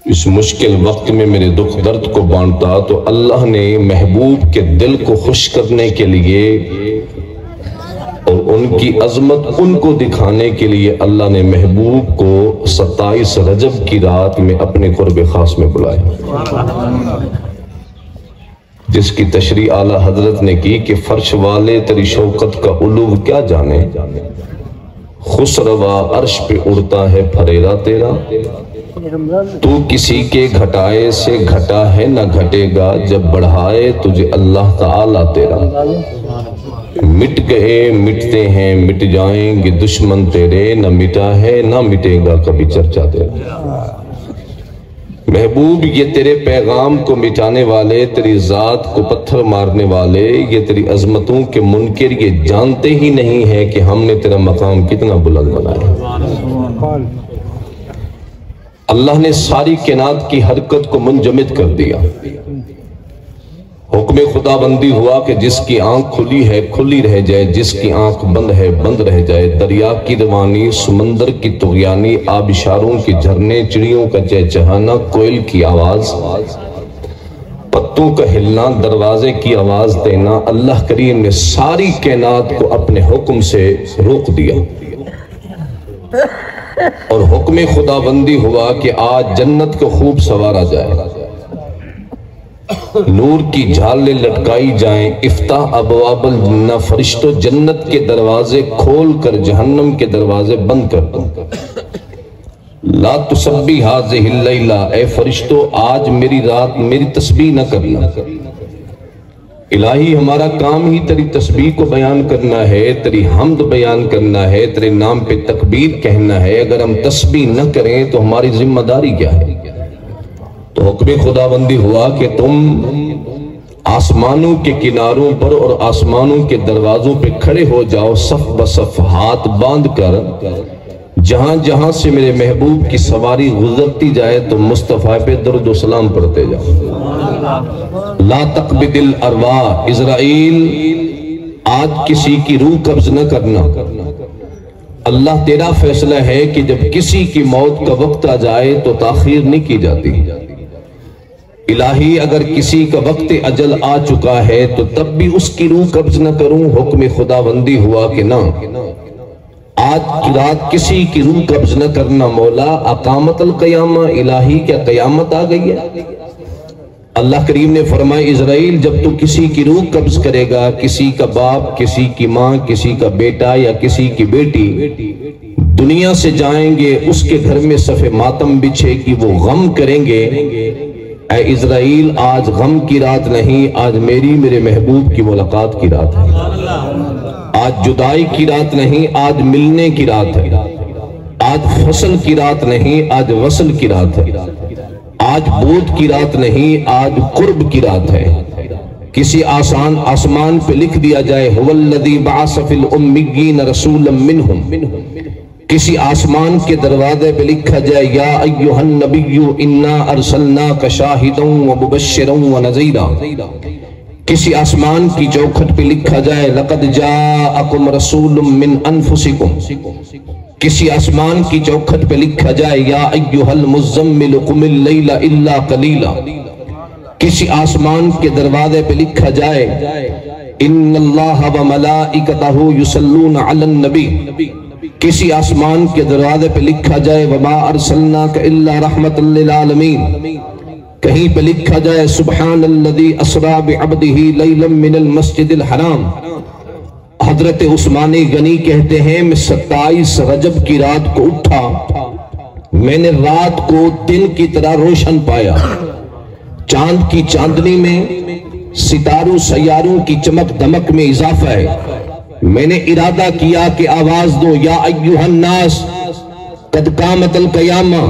اس مشکل وقت میں میرے دکھ درد کو بانٹا، تو اللہ نے محبوب کے دل کو خوش کرنے کے لیے اور ان کی عظمت ان کو دکھانے کے لیے اللہ نے محبوب کو 27 رجب کی رات میں اپنے قرب خاص میں بلایا، جس کی تشریح اعلیٰ حضرت نے کی کہ فرش والے تیری شوقت کا علو کیا جانے، خسروا عرش پہ اڑتا ہے پھریرا تیرا، تو کسی کے گھٹائے سے گھٹا ہے نہ گھٹے گا، جب بڑھائے تجھے اللہ تعالیٰ تیرا، مٹ گئے مٹتے ہیں مٹ جائیں گے دشمن تیرے، نہ مٹا ہے نہ مٹے گا کبھی چرچا تیرا۔ محبوب یہ تیرے پیغام کو مٹانے والے، تیری ذات کو پتھر مارنے والے، یہ تیری عظمتوں کے منکر یہ جانتے ہی نہیں ہے کہ ہم نے تیرا مقام کتنا بلند بنایا۔ اللہ نے ساری کائنات کی حرکت کو منجمد کر دیا، حکم خدا بندی ہوا کہ جس کی آنکھ کھلی ہے کھلی رہ جائے، جس کی آنکھ بند ہے بند رہ جائے، دریا کی روانی، سمندر کی طغیانی، آبشاروں کے جھرنے، چڑیوں کا چہچہانا، کوئل کی آواز، پتوں کا ہلنا، دروازے کی آواز دینا، اللہ کریم نے ساری کائنات کو اپنے حکم سے روک دیا، اور حکم خدا بندی ہوا کہ آج جنت کو خوب سوارا جائے، نور کی جھالیں لٹکائی جائیں، افتح ابواب الجنہ، فرشتوں جنت کے دروازے کھول کر جہنم کے دروازے بند کر دو، لا تسبی ہذہ اللیلہ، اے فرشتوں آج میری رات میری تسبیح نہ کرنا، الہی ہمارا کام ہی تیری تسبیح کو بیان کرنا ہے، تیری حمد بیان کرنا ہے، تیرے نام پہ تکبیر کہنا ہے، اگر ہم تسبیح نہ کریں تو ہماری ذمہ داری کیا ہے؟ تو حکم خدا بندی ہوا کہ تم آسمانوں کے کناروں پر اور آسمانوں کے دروازوں پہ کھڑے ہو جاؤ، صف بصف ہاتھ باندھ کر، جہاں جہاں سے میرے محبوب کی سواری گزرتی جائے تو مصطفیٰ پہ درود و سلام پڑھتے جاؤ۔ لا تقبض الارواح، اسرائیل آج کسی کی روح قبض نہ کرنا، اللہ تیرا فیصلہ ہے کہ جب کسی کی موت کا وقت آ جائے تو تاخیر نہیں کی جاتی، الہی اگر کسی کا وقت اجل آ چکا ہے تو تب بھی اس کی روح قبض نہ کروں، حکم خدا بندی ہوا کہ نہ، آج کی رات کسی کی روح قبض نہ کرنا مولا، اقامت القیامہ، الہی کیا قیامت آ گئی ہے؟ اللہ کریم نے فرمایا اسرائیل جب تو کسی کی روح قبض کرے گا، کسی کا باپ، کسی کی ماں، کسی کا بیٹا یا کسی کی بیٹی دنیا سے جائیں گے، اس کے گھر میں صف ماتم بچھے گی، وہ غم کریں گے، اے اسرائیل آج غم کی رات نہیں، آج میرے محبوب کی ملاقات کی رات ہے، آج جدائی کی رات نہیں، آج ملنے کی رات ہے، آج فصل کی رات نہیں، آج وصل کی رات ہے، آج بود کی رات نہیں، آج قرب کی رات ہے۔ کسی آسمان پہ لکھ دیا جائے هو الذی بعث فی الأمیین رسولا منہم، کسی آسمان کے دروازے پہ لکھا جائے یا ایہا النبی انا ارسلناک شاہدا ومبشرا ونذیرا، کسی آسمان کی چوکھٹ پہ لکھا جائے لقد جاءکم رسول من انفسکم، کسی آسمان کی چوکھٹ پہ لکھا جائے یا ایہا المزمل قم اللیل الا قلیلا، کسی آسمان کے دروازے پہ لکھا جائے ان اللہ وملائکتہ یصلون علی النبی، کسی آسمان کے دروازے پہ لکھا جائے وما ارسلناک الا رحمتا للعالمین، کہیں پہ لکھا جائے سبحان الذی اسری بعبدہ لیلا من المسجد الحرام۔ حضرت عثمانی غنی کہتے ہیں میں 27 رجب کی رات کو اٹھا، میں نے رات کو دن کی طرح روشن پایا، چاند کی چاندنی میں ستاروں سیاروں کی چمک دمک میں اضافہ ہے، میں نے ارادہ کیا کہ آواز دو یا ایہا الناس قد قامت القیامہ،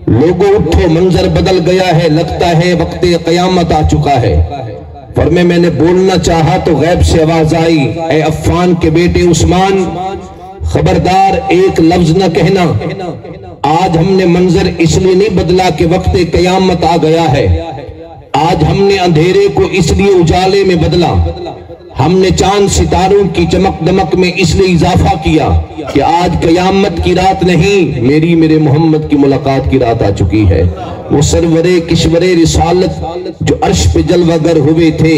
لوگوں اٹھو منظر بدل گیا ہے، لگتا ہے وقت قیامت آ چکا ہے۔ فرمائے میں نے بولنا چاہا تو غیب سے آواز آئی اے عفان کے بیٹے عثمان خبردار ایک لفظ نہ کہنا، آج ہم نے منظر اس لیے نہیں بدلا کہ وقت قیامت آ گیا ہے، آج ہم نے اندھیرے کو اس لیے اجالے میں بدلا، ہم نے چاند ستاروں کی چمک دمک میں اس لیے اضافہ کیا کہ آج قیامت کی رات نہیں، میرے محمد کی ملاقات کی رات آ چکی ہے۔ وہ سرور کشور رسالت جو عرش پہ جلوہ گر ہوئے تھے،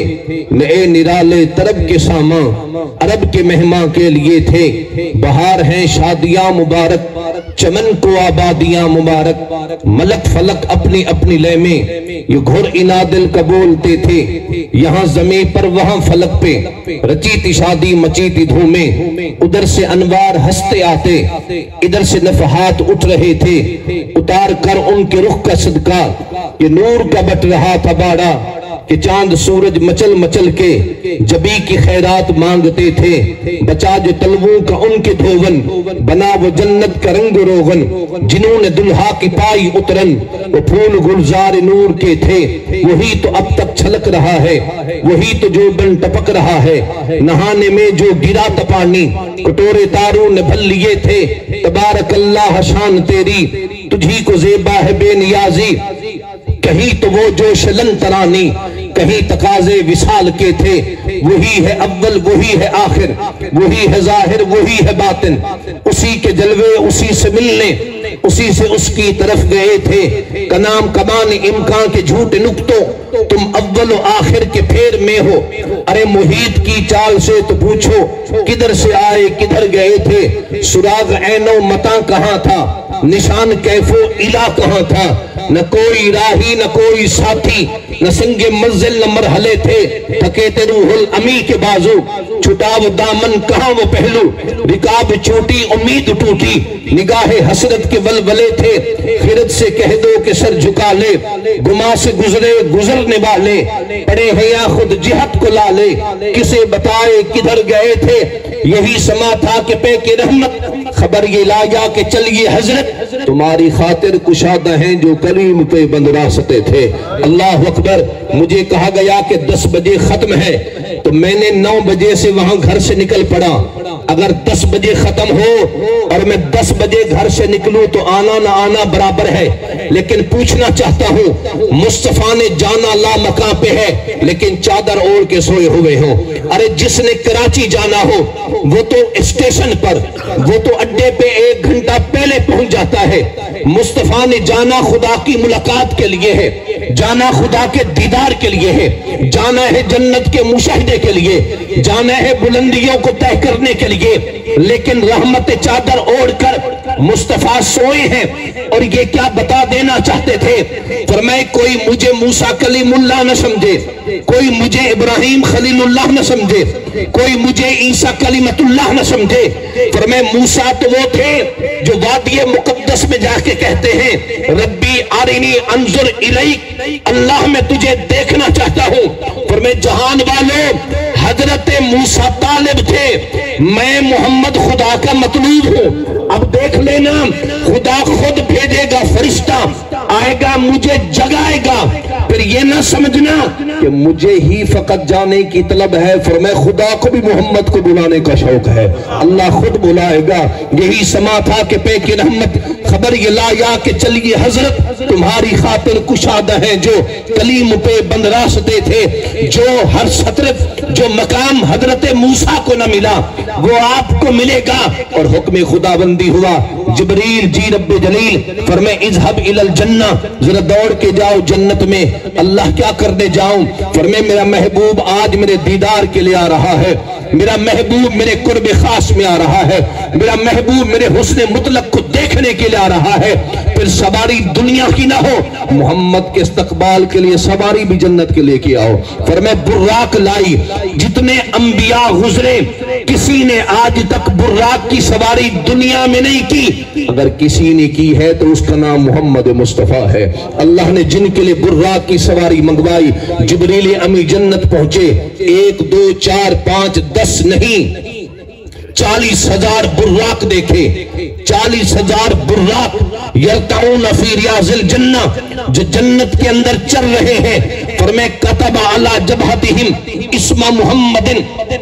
نئے نرالے طرب کے سامان عرب کے مہمان کے لیے تھے۔ بہار ہیں شادیاں مبارک، چمن کو آبادیاں مبارک، ملک فلک اپنی اپنی لے میں یہ گھر انادل کا بولتے تھے۔ یہاں زمین پر وہاں فلک پہ رچی تھی شادی مچی تھی دھومیں، ادھر سے انوار ہستے آتے، ادھر سے نفحات اٹھ رہے تھے۔ اتار کر ان کے رخ کا صدقہ یہ نور کا بٹ رہا تھا باڑا، کہ چاند سورج مچل مچل کے جبی کی خیرات مانگتے تھے۔ بچا جو تلووں کا ان کے دھوون، بنا وہ جنت کا رنگ روغن، جنہوں نے دلہا کی پائی اترن، وہ پھول گلزار نور کے تھے۔ وہی تو اب تک چھلک رہا ہے، وہی تو جو بن ٹپک رہا ہے۔ نہانے میں جو گرا تھا پانی، کٹورے تاروں نے بھل لیے تھے۔ تبارک اللہ شان تیری، تجھی کو زیبا ہے بے نیازی، کہیں تو وہ جو شلن ترانی، کہیں تقاضے وصال کے تھے۔ وہی ہے اول وہی ہے آخر، وہی ہے ظاہر وہی ہے باطن، اسی کے جلوے اسی سے ملنے، اسی سے اس کی طرف گئے تھے۔ کنام کمان امکان کے جھوٹ نکتوں، تم اول و آخر کے پھیر میں ہو۔ ارے محیط کی چال سے تو پوچھو، کدھر سے آئے کدھر گئے تھے۔ سراغ عین و متاں کہاں تھا، نشان کیف و الہ کہاں تھا۔ نہ کوئی راہی نہ کوئی ساتھی، نہ سنگ منزل نہ مرحلے تھے۔ تھکے تے روح الامی کے بازو، چھٹا وہ دامن کہاں وہ پہلو۔ رکاب چھوٹی امید ٹوٹی، نگاہ حسرت کے ولولے تھے۔ خرد سے کہہ دو کہ سر جھکا لے، گما سے گزرے گزرنے والے، پڑے ہیں یا خود جہت کو لالے، کسے بتائے کدھر گئے تھے۔ یہی سما تھا کہ پہ کے رحمت، خبر یہ لایا کہ چلیے حضرت، تمہاری خاطر کشادہ ہیں جو کلیم پہ بند راستے تھے۔ اللہ اکبر۔ مجھے کہا گیا کہ 10 بجے ختم ہے، تو میں نے 9 بجے سے وہاں گھر سے نکل پڑا۔ اگر 10 بجے ختم ہو اور میں 10 بجے گھر سے نکلوں تو آنا نہ آنا برابر ہے۔ لیکن پوچھنا چاہتا ہوں، مصطفیٰ نے جانا لا مکان پہ ہے لیکن چادر اوڑھ کے سوئے ہوئے ہو۔ ارے جس نے کراچی جانا ہو وہ تو اسٹیشن پر، وہ تو اڈے پہ 1 گھنٹہ پہلے پہنچ جاتا ہے۔ مصطفیٰ نے جانا خدا کی ملاقات کے لیے ہے، جانا خدا کے دیدار کے لیے ہے، جانا ہے جنت کے مشاہدے کے لیے، جانا ہے بلندیوں کو طے کرنے کے لیے۔ لیکن رحمت چادر اوڑھ کر مصطفیٰ سوئے ہیں، اور یہ کیا بتا دینا چاہتے تھے؟ فرمائے کوئی مجھے موسیٰ کلیم اللہ نہ سمجھے، کوئی مجھے ابراہیم خلیل اللہ نہ سمجھے، کوئی مجھے عیسیٰ کلمت اللہ نہ سمجھے۔ فرمائے موسیٰ تو وہ تھے جو وادی مقدس میں جا کے کہتے ہیں ربی آرینی انظر الیک، اللہ میں تجھے دیکھنا چاہتا ہوں۔ فرمائے جہان والوں، حضرت موسیٰ طالب تھے، میں محمد خدا کا مطلوب ہوں۔ اب دیکھ لینا، خدا خود بھیجے گا فرشتہ، آئے گا مجھے جگائے گا، پھر یہ نہ سمجھنا کہ مجھے ہی فقط جانے کی طلب ہے۔ فرمائے خدا کو بھی محمد کو بلانے کا شوق ہے، اللہ خود بلائے گا۔ یہی سما تھا کہ پہ کی رحمت، خبر یہ لایا کہ چلیے حضرت، تمہاری خاطر کشادہ ہیں جو کلیم پہ بند راستے تھے۔ جو ہر سطرف جو مقام حضرت موسیٰ کو نہ ملا وہ آپ کو ملے گا۔ اور حکم خدا بندی ہوا، جبریل جی رب جلیل فرمائے اذهب الى الجنہ، ذرا دوڑ کے جاؤ جنت میں۔ اللہ کیا کرنے جاؤں؟ فرمائے میرا محبوب آج میرے دیدار کے لیے آ رہا ہے، میرا محبوب میرے قرب خاص میں آ رہا ہے، میرا محبوب میرے حسن مطلق کو دیکھنے کے لیے آ رہا ہے۔ پھر سواری دنیا کی نہ ہو، محمد کے استقبال کے لیے سواری بھی جنت کے لے کے آؤ۔ فرمائے براق لائی، جتنے انبیاء گزرے کسی نے آج تک براق کی سواری دنیا میں نہیں کی، اگر کسی نے کی ہے تو اس کا نام محمد مصطفیٰ ہے۔ اللہ نے جن کے لیے براق کی سواری منگوائی، جبریل امی جنت پہنچے، 1 2 4 5 10 نہیں، 40,000 براق دیکھے۔ 40,000 براق یرتعون فی ریاض الجنہ جو جنت کے اندر چل رہے ہیں. فرمائے کتب علی جبہتہم اسم محمد،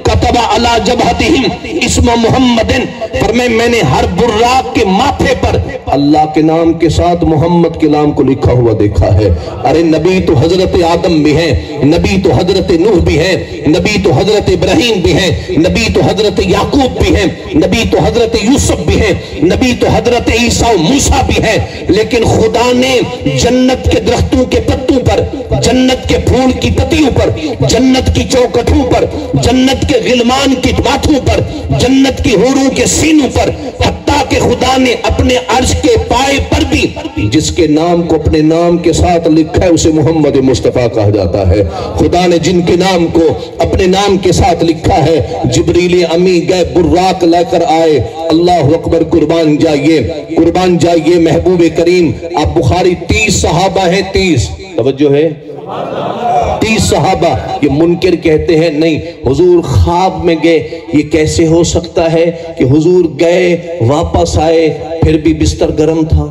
کتب علی جبہتہم اسم محمد. فرمائے میں نے ہر براق کے ماتھے پر اللہ کے نام کے ساتھ محمد کے نام کو لکھا ہوا دیکھا ہے. ارے نبی تو حضرت آدم بھی ہیں، نبی تو حضرت نوح بھی ہیں، نبی تو حضرت ابراہیم بھی ہیں، نبی تو حضرت یعقوب بھی ہیں، نبی تو حضرت یوسف بھی ہیں، نبی تو حضرت عیسیٰ و موسیٰ بھی ہیں. لیکن خدا نے جنت کے درختوں کے پتوں پر، جنت کے پھول کی پتیوں پر، جنت کی چوکٹوں پر، جنت کے غلمان کی ماتھوں پر، جنت کی حوروں کے سینوں پر، حتیٰ کہ خدا نے اپنے عرش کے پائے پر بھی جس کے نام کو اپنے نام کے ساتھ لکھا ہے اسے محمد مصطفیٰ کہا جاتا ہے. خدا نے جن کے نام کو اپنے نام کے ساتھ لکھا ہے، جبریل امی گئے براق لے کر آئے. اللہ اکبر، قربان جائیے، قربان جائیے محبوب کریم. آپ بخاری 30 صحابہ ہیں، 30 توجہ ہے، 30 صحابہ. یہ منکر کہتے ہیں نہیں حضور خواب میں گئے. یہ کیسے ہو سکتا ہے کہ حضور گئے واپس آئے پھر بھی بستر گرم تھا؟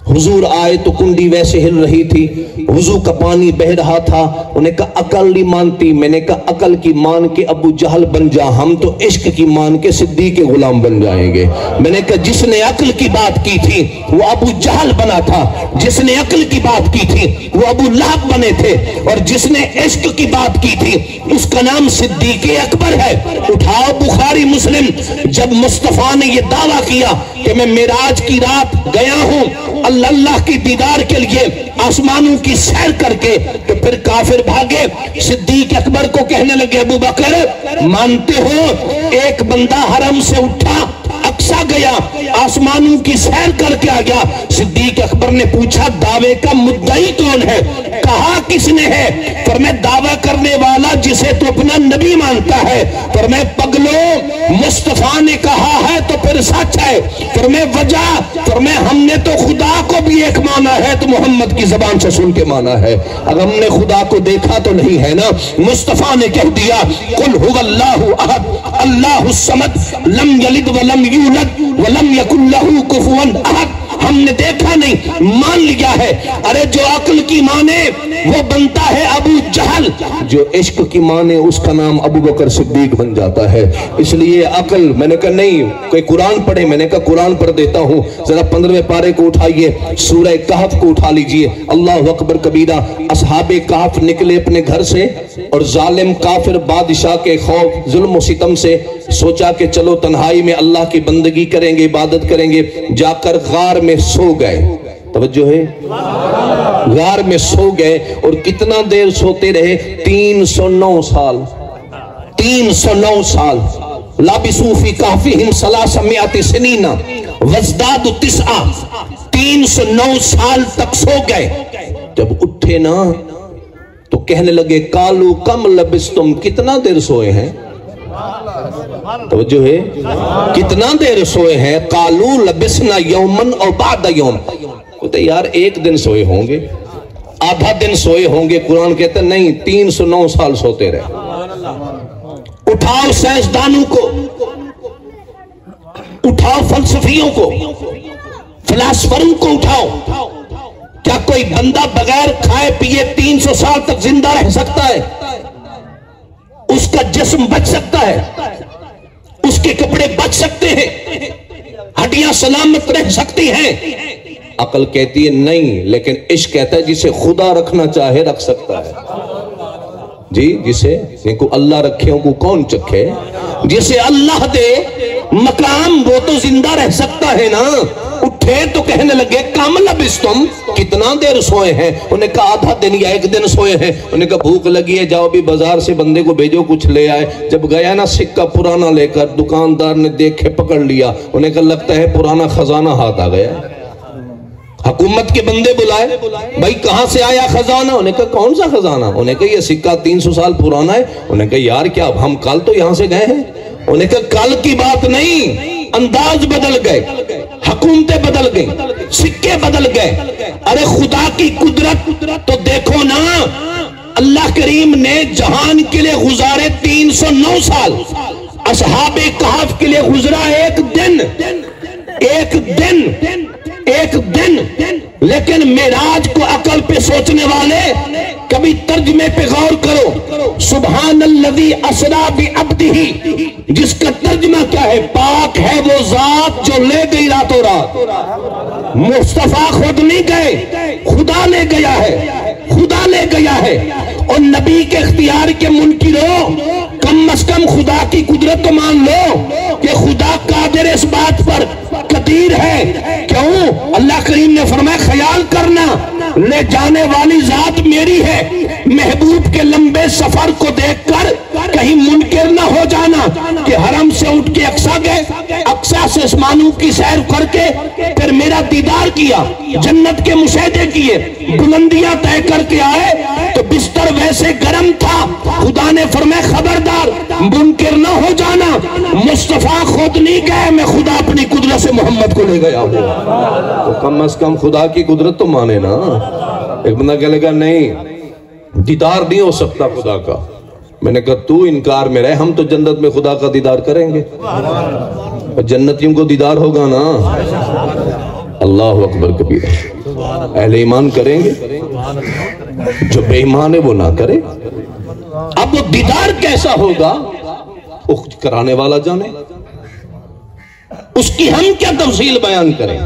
حضور آئے تو کنڈی ویسے ہل رہی تھی، وضو کا پانی بہ رہا تھا. انہیں کہا عقل نہیں مانتی. میں نے کہا عقل کی مان کے ابو جہل بن جا، ہم تو عشق کی مان کے صدیق کے غلام بن جائیں گے. میں نے کہا جس نے عقل کی بات کی تھی وہ ابو جہل بنا تھا، جس نے عقل کی بات کی تھی وہ ابو لہب بنے تھے، اور جس نے عشق کی بات کی تھی اس کا نام صدیق اکبر ہے. اٹھاؤ بخاری مسلم. جب مصطفیٰ نے یہ دعویٰ کیا کہ میں معراج کی رات گیا ہوں اللہ کی دیدار کے لیے آسمانوں کی سیر کر کے، تو پھر کافر بھاگے. صدیق اکبر کو کہنے لگے ابو بکر مانتے ہو ایک بندہ حرم سے اٹھا اقصا گیا آسمانوں کی سیر کر کے آ گیا. صدیق اکبر نے پوچھا دعوے کا مدعی کون ہے؟ کہا کس نے ہے؟ فرمایا دعویٰ کرنے والا جسے تو اپنا نبی مانتا ہے. فرمایا پگلو مصطفیٰ نے کہا ہے تو پھر سچ ہے. فرمایا وجہ؟ فرمایا ہم نے تو خدا کو بھی ایک مانا ہے تو محمد کی زبان سے سن کے مانا ہے. اگر ہم نے خدا کو دیکھا تو نہیں ہے نا. مصطفیٰ نے کہہ دیا قل هو اللہ احد اللہ الصمد لم یلد ولم یولد ولم یکن لہ کفوا احد. ہم نے دیکھا نہیں مان لیا ہے. ارے جو عقل کی مانے وہ بنتا ہے ابو جہل، جو عشق کی مانے اس کا نام ابو بکر صدیق بن جاتا ہے. اس لیے عقل، میں نے کہا نہیں کوئی قرآن پڑھے. میں نے کہا قرآن پڑھ دیتا ہوں. ذرا 15ویں پارے کو اٹھائیے، سورہ کہف کو اٹھا لیجئے. اللہ اکبر کبیرہ. اصحاب کہف نکلے اپنے گھر سے اور ظالم کافر بادشاہ کے خوف ظلم و ستم سے سوچا کہ چلو تنہائی میں اللہ کی بندگی کریں گے، عبادت کریں گے. جا کر غار میں سو گئے. توجہ ہے، غار میں سو گئے. اور کتنا دیر سوتے رہے؟ 309 سال. 309 سال. لابثوا فی کہفہم 300 سنین وازدادوا 9. 309 سال تک سو گئے. جب اٹھے نا تو کہنے لگے کالو کم لبستم، کتنا دیر سوئے ہیں؟ توجہ ہے، کتنا دیر سوئے ہیں؟ قالو لبسنا یومن او بعد یوم. کہتے یار ایک دن سوئے ہوں گے، آدھا دن سوئے ہوں گے. قرآن کہتا نہیں 309 سال سوتے رہے. اٹھاؤ سائنسدانوں کو، اٹھاؤ فلسفیوں کو، فلاسفروں کو اٹھاؤ. کیا کوئی بندہ بغیر کھائے پیے 300 سال تک زندہ رہ سکتا ہے؟ اس کا جسم بچ سکتا ہے؟ اس کے کپڑے بچ سکتے ہیں؟ ہڈیاں سلامت رہ سکتی ہیں؟ عقل کہتی ہے نہیں، لیکن عشق کہتا ہے جسے خدا رکھنا چاہے رکھ سکتا ہے. جی جسے کو اللہ رکھے ان کو کون چکھے؟ جسے اللہ دے مقام وہ تو زندہ رہ سکتا ہے نا. اٹھے تو کہنے لگے کم لبستم، کتنا دیر سوئے ہیں؟ انہیں کہا آدھا دن یا ایک دن سوئے ہیں. انہیں کہا بھوک لگی ہے، جاؤ بھی بازار سے بندے کو بھیجو کچھ لے آئے. جب گیا نا سکہ پرانا لے کر، دکاندار نے دیکھے پکڑ لیا. انہیں کہا لگتا ہے پرانا خزانہ ہاتھ آ گیا. حکومت کے بندے بلائے، بھائی کہاں سے آیا خزانہ؟ انہیں کہا کون سا خزانہ؟ انہیں کہا یہ سکہ 300 سال پرانا ہے. انہیں کہا یار کیا اب ہم کل تو یہاں سے گئے ہیں. انہیں کہا کل کی بات نہیں، انداز بدل گئے، حکومتیں بدل گئیں، سکے بدل گئے. ارے خدا کی قدرت تو دیکھو نا. اللہ کریم نے جہان کے لیے گزارے 309 سال، اصحاب کہف کے لیے گزرا ایک دن. ایک دن لیکن معراج کو عقل پہ سوچنے والے کبھی ترجمے پہ غور کرو. سبحان الذی اسریٰ بعبدہ، جس کا ترجمہ کیا ہے؟ پاک ہے وہ ذات جو لے گئی راتوں رات. مصطفیٰ خود نہیں گئے، خدا لے گیا ہے، خدا لے گیا ہے. اور نبی کے اختیار کے منکرو، کم از کم خدا کی قدرت تو مان لو کہ خدا قادر اس بات پر قدیر ہے. کیوں؟ اللہ کریم نے فرمایا خیال کرنا لے جانے والی ذات میری ہے. محبوب کے لمبے سفر کو دیکھ کر کہیں منکر نہ ہو جانا کہ حرم سے اٹھ کے اقصیٰ گئے، اقصیٰ سے اسمانو کی سیر کر کے پھر میرا دیدار کیا، جنت کے مشاہدے کیے، بلندیاں طے کر کے آئے تو بستر ویسے گرم تھا. خدا نے فرمایا خبردار منکر نہ ہو جانا، مصطفیٰ خود نہیں گئے، میں خدا اپنی قدرت سے محمد کو لے گیا ہوں. تو کم از کم خدا کی قدرت تو مانے نا. ایک بندہ کہہ لے گا نہیں دیدار نہیں ہو سکتا خدا کا. میں نے کہا تو انکار میں رہے، ہم تو جنت میں خدا کا دیدار کریں گے. جنتیوں کو دیدار ہوگا نا. اللہ اکبر کبیر. اہل ایمان کریں گے، جو بے ایمان ہے وہ نہ کرے. اب وہ دیدار کیسا ہوگا کرانے والا جانے، اس کی ہم کیا تفصیل بیان کریں.